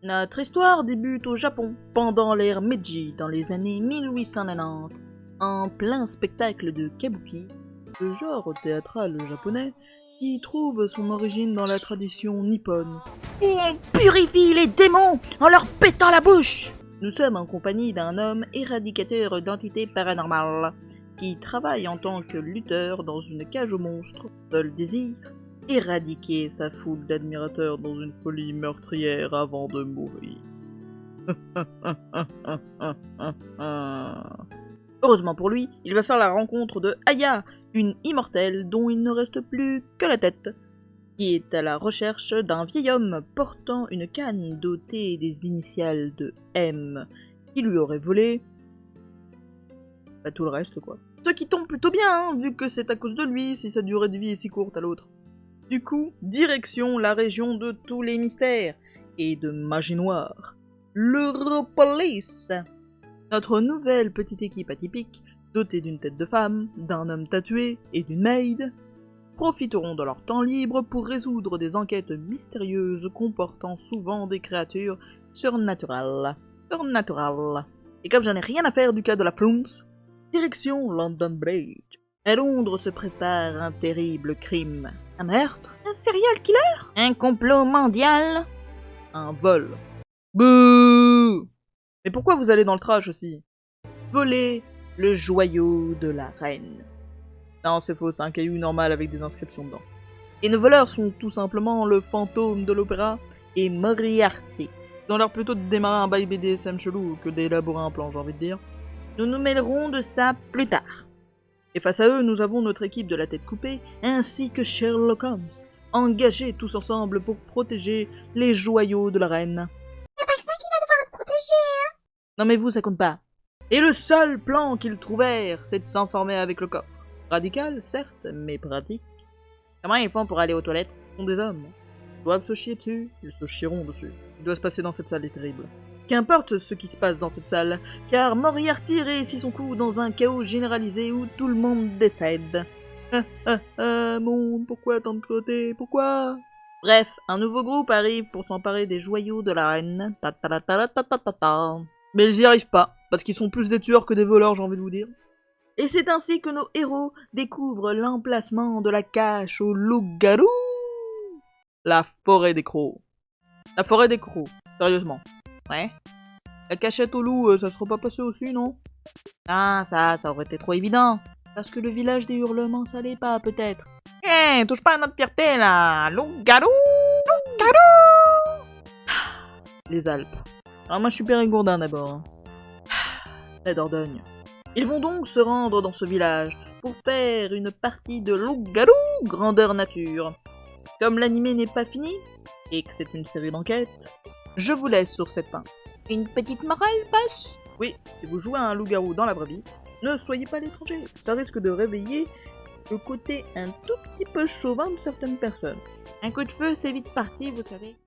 Notre histoire débute au Japon, pendant l'ère Meiji, dans les années 1890, en plein spectacle de kabuki, le genre théâtral japonais, qui trouve son origine dans la tradition nippone. Où on purifie les démons en leur pétant la bouche. Nous sommes en compagnie d'un homme éradicateur d'entités paranormales, qui travaille en tant que lutteur dans une cage aux monstres. Seul désir, éradiquer sa foule d'admirateurs dans une folie meurtrière avant de mourir. Heureusement pour lui, il va faire la rencontre de Aya, une immortelle dont il ne reste plus que la tête, qui est à la recherche d'un vieil homme portant une canne dotée des initiales de M, qui lui aurait volé... Bah, tout le reste, quoi. Ce qui tombe plutôt bien, hein, vu que c'est à cause de lui si sa durée de vie est si courte à l'autre. Du coup, direction la région de tous les mystères et de magie noire, l'Europolis. Notre nouvelle petite équipe atypique, dotée d'une tête de femme, d'un homme tatoué et d'une maid, profiteront de leur temps libre pour résoudre des enquêtes mystérieuses comportant souvent des créatures surnaturelles. Et comme j'en ai rien à faire du cas de la Plums, direction London Bridge. À Londres se prépare un terrible crime. Un meurtre? Un serial killer? Un complot mondial? Un vol. Bouh! Mais pourquoi vous allez dans le trash aussi? Voler le joyau de la reine. Non, c'est faux, c'est un caillou normal avec des inscriptions dedans. Et nos voleurs sont tout simplement le fantôme de l'opéra et Moriarty. Ils ont l'air plutôt de démarrer un bail BDSM chelou que d'élaborer un plan, j'ai envie de dire. Nous nous mêlerons de ça plus tard. Et face à eux, nous avons notre équipe de la tête coupée, ainsi que Sherlock Holmes, engagés tous ensemble pour protéger les joyaux de la reine. Y'a pas que ça qui va devoir protéger, hein? Non mais vous, ça compte pas. Et le seul plan qu'ils trouvèrent, c'est de s'enfermer avec le coffre. Radical, certes, mais pratique. Comment ils font pour aller aux toilettes? Ils sont des hommes. Ils doivent se chier dessus, ils se chieront dessus. Ce qui doit se passer dans cette salle est terrible. Qu'importe ce qui se passe dans cette salle, car Moriarty réussit son coup dans un chaos généralisé où tout le monde décède. Monde, pourquoi tant de cruauté? Pourquoi? Bref, un nouveau groupe arrive pour s'emparer des joyaux de la reine. Mais ils y arrivent pas, parce qu'ils sont plus des tueurs que des voleurs, j'ai envie de vous dire. Et c'est ainsi que nos héros découvrent l'emplacement de la cache au loup-garou. La forêt des crocs. La forêt des crocs, sérieusement. Ouais. La cachette au loup, ça serait pas passé aussi, non? Ah, ça aurait été trop évident. Parce que le village des hurlements, ça l'est pas, peut-être. Hé, touche pas à notre fierté, là! Loup-garou! Loup-garou! Les Alpes. Alors moi, je suis périgourdin, d'abord. La Dordogne. Ils vont donc se rendre dans ce village pour faire une partie de loup-garou grandeur nature. Comme l'animé n'est pas fini, et que c'est une série d'enquêtes, je vous laisse sur cette fin. Une petite morale, boss? Oui, si vous jouez à un loup-garou dans la vraie vie, ne soyez pas l'étranger. Ça risque de réveiller le côté un tout petit peu chauvin de certaines personnes. Un coup de feu, c'est vite parti, vous savez.